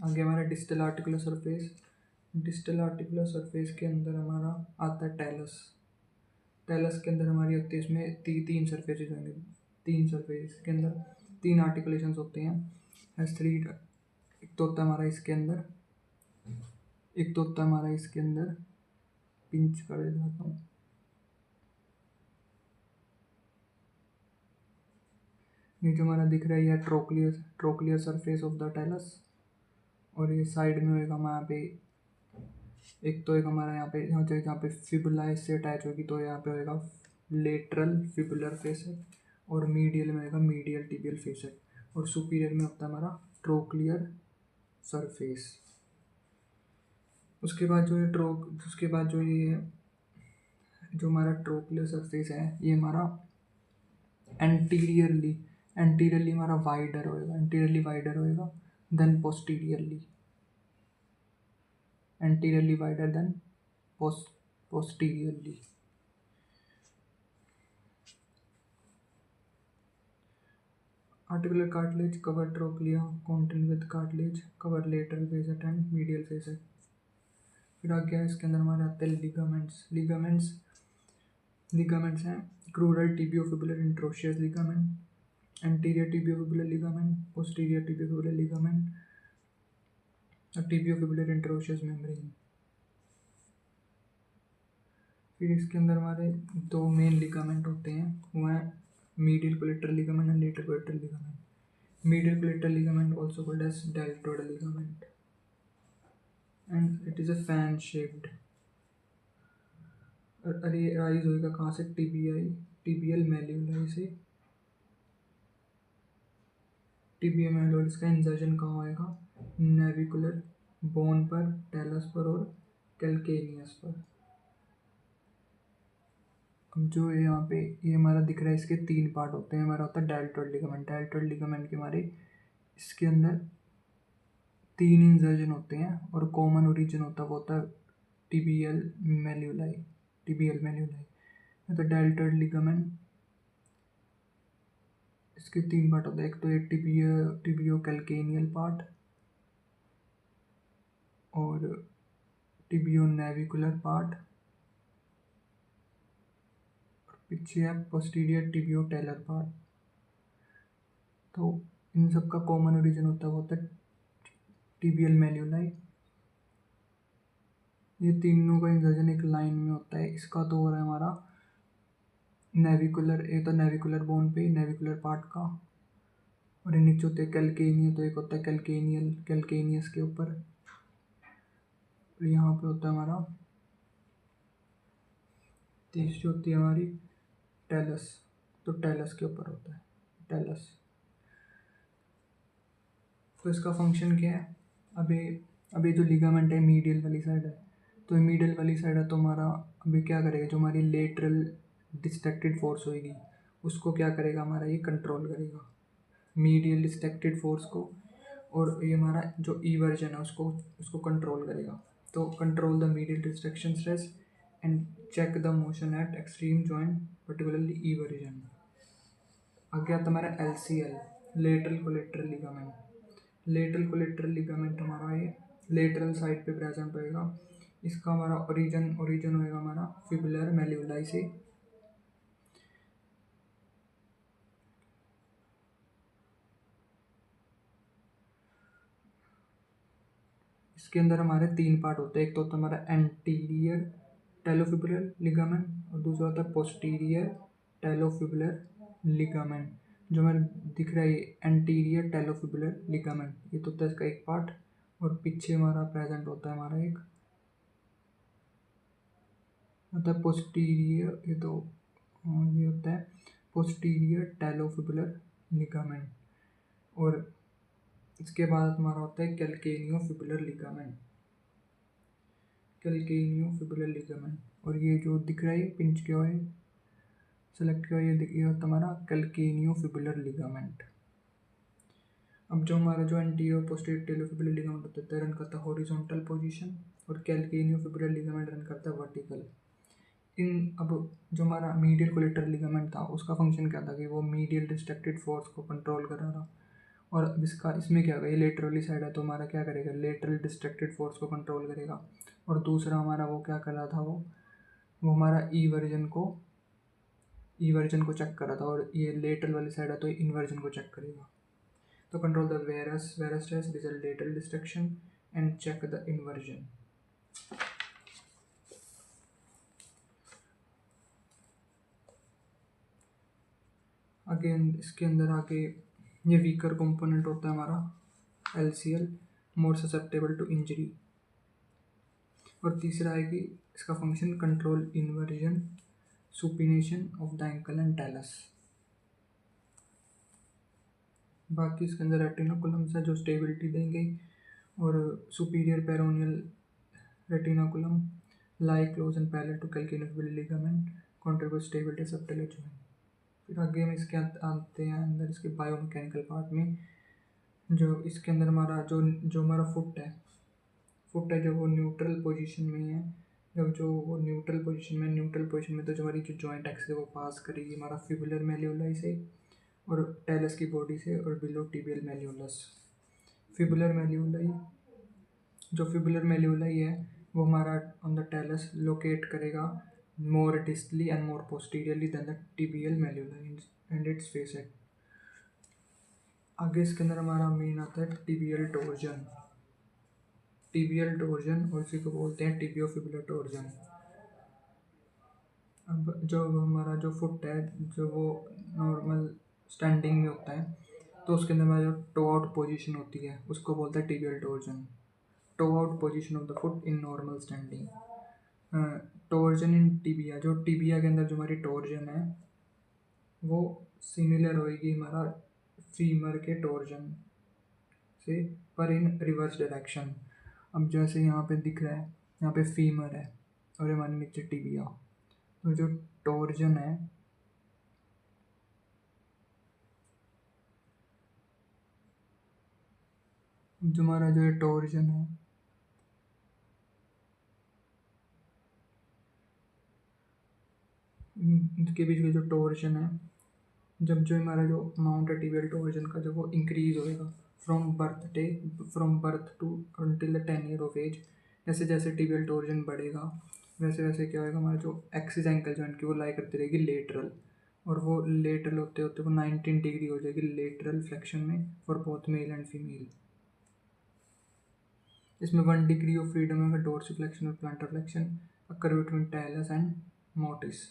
आगे हमारा distal articular surface. Distal articular surface के अंदर हमारा आता है टेलस। टेलस के अंदर हमारी होती है, इसमें तीन सरफेसेज होंगे। तीन सरफेस के अंदर तीन आर्टिकुलेशंस होते हैं। Has three. एक तो होता है हमारा इसके अंदर, एक तो होता है हमारा इसके अंदर, पिंच कर देता हूँ। ये जो हमारा दिख रहा है, ये trochlear surface of the talus. और ये साइड में होएगा हमारा पे, एक तो एक हमारा यहाँ पे जहाँ पे फिबुला इससे अटैच होगी तो यहाँ पे होएगा लेटरल फिबुलर फेसेट, और मीडियल में होएगा मीडियल टिबियल फेसेट, और सुपीरियर में होता है हमारा ट्रोक्लियर सरफेस। उसके बाद जो ये जो हमारा ट्रोक्लियर सरफेस है, ये हमारा एंटीरियरली हमारा वाइडर होएगा than posteriorly, anteriorly wider than posteriorly. Articular cartilage cover trochlea, contained with cartilage, cover lateral facet and medial facet. फिर आगे है इसके अंदर हमारे आते हैं लिगामेंट्स हैं crural tibiofibular interosseous ligament, anterior tibiofibular ligament, posterior tibiofibular ligament और टिबियोफिबुलर इंट्रोशियस मेम्ब्रेन। फिर इसके अंदर हमारे दो मेन लिगामेंट होते हैं, वो हैं medial collateral ligament and lateral collateral ligament. Medial collateral ligament also called as deltoid ligament, and it is a fan shaped. अरे राइज होएगा कहाँ से? टिबियल मैल्यूलाई से। टिबियल मैल्यूलाई, इसका इंसर्जन कहाँ होएगा? नेविकुलर बोन पर, टेलस पर और कैल्केनियस पर। अब जो यहाँ पे ये हमारा दिख रहा है, इसके तीन पार्ट होते हैं। हमारा होता है डेल्टॉइड लिगामेंट। डेल्टॉइड लिगामेंट के हमारे इसके अंदर तीन इंसर्जन होते हैं और कॉमन ओरिजिन होता है, वो होता है टिबियल मैल्यूलाई। तो डेल्टॉइड लिगामेंट, इसके तीन पार्ट होते हैं। एक तो ये टिबियो कैल्केनियल पार्ट और टिबियो नेविकुलर पार्ट, पीछे है पोस्टीरियर टिबियो टेलर पार्ट। तो इन सब का कॉमन ओरिजिन होता है, वो होता है टिबियल मैल्यूलाई। ये तीनों का इंसर्जन एक लाइन में होता है। इसका तो हो रहा है हमारा नेविकुलर, एक तो नेविकुलर बोन पे, नेविकुलर पार्ट का, और नीचे होते हैं कैल्केनियल, तो एक होता है कैल्केनियस के ऊपर। यहाँ पे होता है हमारा तीसरी होती है हमारी टेलस, तो टेलस के ऊपर होता है टेलस। तो इसका फंक्शन क्या है? अभी जो लिगामेंट है मीडियल वाली साइड है, तो मीडियल वाली साइड है तो हमारा अभी क्या करेगा, जो हमारी लेटरल डिस्ट्रैक्टेड फोर्स होगी उसको क्या करेगा, हमारा ये कंट्रोल करेगा मीडियल डिस्ट्रैक्टेड फोर्स को, और ये हमारा जो ई वर्जन है उसको कंट्रोल करेगा। तो control the medial distraction stress and check the motion at extreme joint, particularly eversion. आगे आता हमारा LCL, lateral collateral ligament. Lateral collateral ligament हमारा ये लेटरल साइड पे प्रेजेंट होएगा। इसका हमारा ओरिजिन होएगा हमारा फिबुलर मैल्यूलाई से। इसके अंदर हमारे तीन पार्ट होते हैं। एक तो होता है हमारा एंटीरियर टेलोफिबुलर लिगामेंट और दूसरा होता है पोस्टीरियर टेलोफिबुलर लिगामेंट। जो हमारे दिख रहा है एंटीरियर टेलोफिबुलर लिगामेंट, ये तो होता है इसका एक पार्ट, और पीछे हमारा प्रेजेंट होता है हमारा एक होता है पोस्टीरियर, ये होता है पोस्टीरियर टेलोफिबुलर लिगामेंट। और इसके बाद हमारा होता है कैल्केनियोफिबुलर लिगामेंट। और ये जो दिख रहा है पिंच क्या है सेलेक्ट किया, ये होता है हमारा कैल्केनियोफिबुलर लिगामेंट। अब जो हमारा जो एंटीरियर पोस्टीरियर टेलोफिबुलर लिगामेंट होता है रन करता है हॉरिजॉन्टल पोजीशन, और कैल्केनियोफिबुलर लिगामेंट रन करता है वर्टिकल। अब जो हमारा मीडियल कोलेटरल लिगामेंट था उसका फंक्शन क्या था कि वो मीडियल डिस्ट्रैक्टेड फोर्स को कंट्रोल कर रहा था, और अब इसका इसमें क्या होगा, ये लेटरली साइड है तो हमारा क्या करेगा, लेटरल डिस्ट्रैक्टेड फोर्स को कंट्रोल करेगा। और दूसरा हमारा वो क्या कर रहा था, वो हमारा ई वर्जन को चेक कर रहा था, और ये लेटरल वाली साइड है तो इन्वर्जन को चेक करेगा। तो control the varus test result lateral distraction and check the inversion. Again इसके अंदर आगे ये वीकर कंपोनेंट होता है हमारा LCL, more susceptible to injury. और तीसरा है कि इसका function control inversion supination of the ankle and talus. बाकी इसके अंदर रेटिनाकुलम्स है जो स्टेबिलिटी देंगे, और superior peroneal retinaculum lie close and parallel to calcaneofibular ligament contribute stability subtalar joint. फिर आगे हम इसके आते हैं अंदर इसके बायोमैकेनिकल पार्ट में। जो इसके अंदर हमारा जो हमारा फुट है जब वो न्यूट्रल पोजीशन में है, न्यूट्रल पोजीशन में तो जो हमारी जो जॉइंट एक्स है वो पास करेगी हमारा फिबुलर मेल्यूलाई से और टेलस की बॉडी से और below tibial malleolus. Fibular malleoli है वो हमारा ऑन द टेलस लोकेट करेगा more distally and more posteriorly than the tibial malleoli and its facet. आगे इसके अंदर हमारा मेन आता है टिबियल टोर्जन और इसी को बोलते हैं टिबियोफिबुलर टोर्जन। अब जो हमारा जो फुट है जो वो नॉर्मल स्टैंडिंग में होता है तो उसके अंदर हमारा जो टो आउट पोजीशन होती है उसको बोलते हैं tibial torsion. Toe out position of the foot in normal standing. Torsion in tibia, जो टिबिया के अंदर जो हमारी टोर्जन है वो सिमिलर होएगी हमारा फीमर के टोर्जन से, पर इन रिवर्स डायरेक्शन। अब जैसे यहाँ पे दिख रहा है, यहाँ पे फीमर है और हमारे नीचे टिबिया, तो जो टोर्जन है जो हमारा जो ये टोर्जन है इनके बीच में जो टोर्जन है, जब जो हमारा जो अमाउंट है टिबियल टोर्जन का जब वो इंक्रीज होएगा from birth to until the 10 year of age, जैसे जैसे टिबियल टोर्जन बढ़ेगा वैसे वैसे क्या होएगा, हमारा जो एक्सिस एंकल जॉइंट की वो लाई करती रहेगी लेटरल, और वो लेटरल होते होते वो 19 डिग्री हो जाएगी लेटरल फ्लेक्शन में for both male and female. इसमें 1 डिग्री ऑफ फ्रीडम है डोर्सिफ्लेक्शन और planter flexion occur between talus and mortise.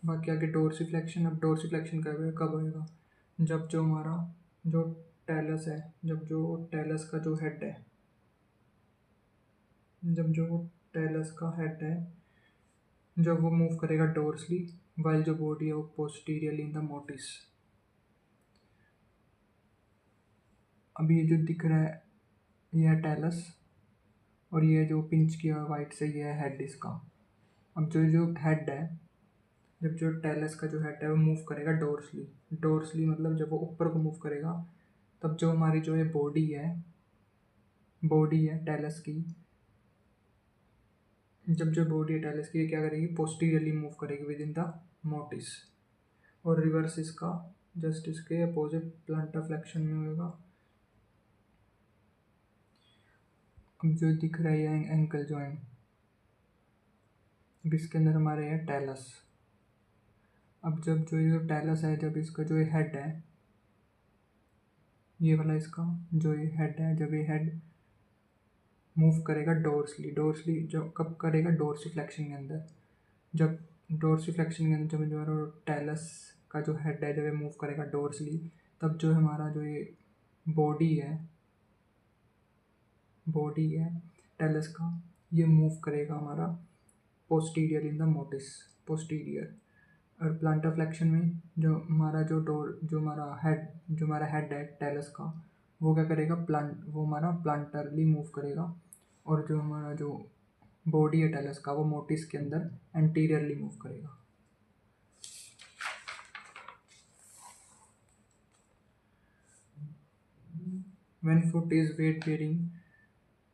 बाकी आगे डोर्सिफ्लेक्शन। अब डोर्सिफ्लेक्शन कब होएगा, जब जो हमारा जो टैलस है, जब जो टैलस का जो हेड है, जब जो टैलस का हेड है जब वो मूव करेगा डोर्सली वाइल जो बॉडी है वो पोस्टीरियरली इन द मोटिस। अब ये जो दिख रहा है ये है टैलस और ये जो पिंच किया हुआ वाइट से ये है हेड इसका। अब जो हेड है, जब जो टैलस का जो हेड है वो मूव करेगा डोर्सली मतलब जब वो ऊपर को मूव करेगा तब जो हमारी जो ये बॉडी है टैलस की, जब जो बॉडी है टैलस की ये क्या करेगी, पोस्टीरियरली मूव करेगी विद इन द मोटिस। और रिवर्स इसका जस्ट इसके अपोजिट प्लांटर फ्लेक्शन में होगा। अब जो दिख रहा है एंकल जॉइंट, अब इसके अंदर हमारे है टैलस। अब जब जो ये टैलस है, जब इसका जो ये हेड है, ये वाला इसका जो ये हेड है, जब ये हेड मूव करेगा डोर्सली जो कब करेगा, डोर्सिफ्लेक्शन के अंदर। जब डोर्सिफ्लेक्शन के अंदर जब जो टैलस का जो हेड है जब ये मूव करेगा डोर्सली, तब जो हमारा जो ये बॉडी है टैलस का, ये मूव करेगा हमारा posterior in the mortise, posterior. और प्लांटर फ्लेक्शन में जो हमारा हेड है टैलस का, वो क्या करेगा, वो हमारा प्लांटरली मूव करेगा, और जो हमारा जो बॉडी है टैलस का वो मोटिस के अंदर एंटीरियरली मूव करेगा। When foot is weight bearing,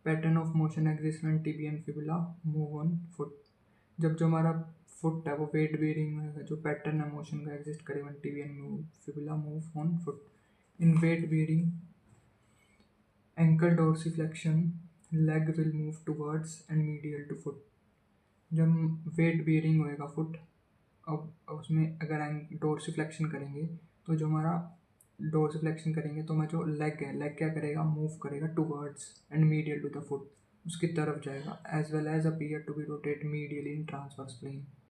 pattern of motion exists when tibia and fibula move on foot। जब जो हमारा फुट है वो वेट बेयरिंग में जो पैटर्न है मोशन का एग्जिस्ट करे when tibia and fibula move on foot। In weight bearing, ankle dorsiflexion, leg will move towards and medial to foot. जब वेट बेयरिंग होएगा फुट, अब उसमें अगर डोर्सिफ्लेक्शन करेंगे तो जो हमारा डोर्सिफ्लेक्शन करेंगे तो हमारा जो लेग क्या करेगा, मूव करेगा towards and medial to the foot, उसकी तरफ जाएगा, as well as appear to be rotate medial in transverse plane.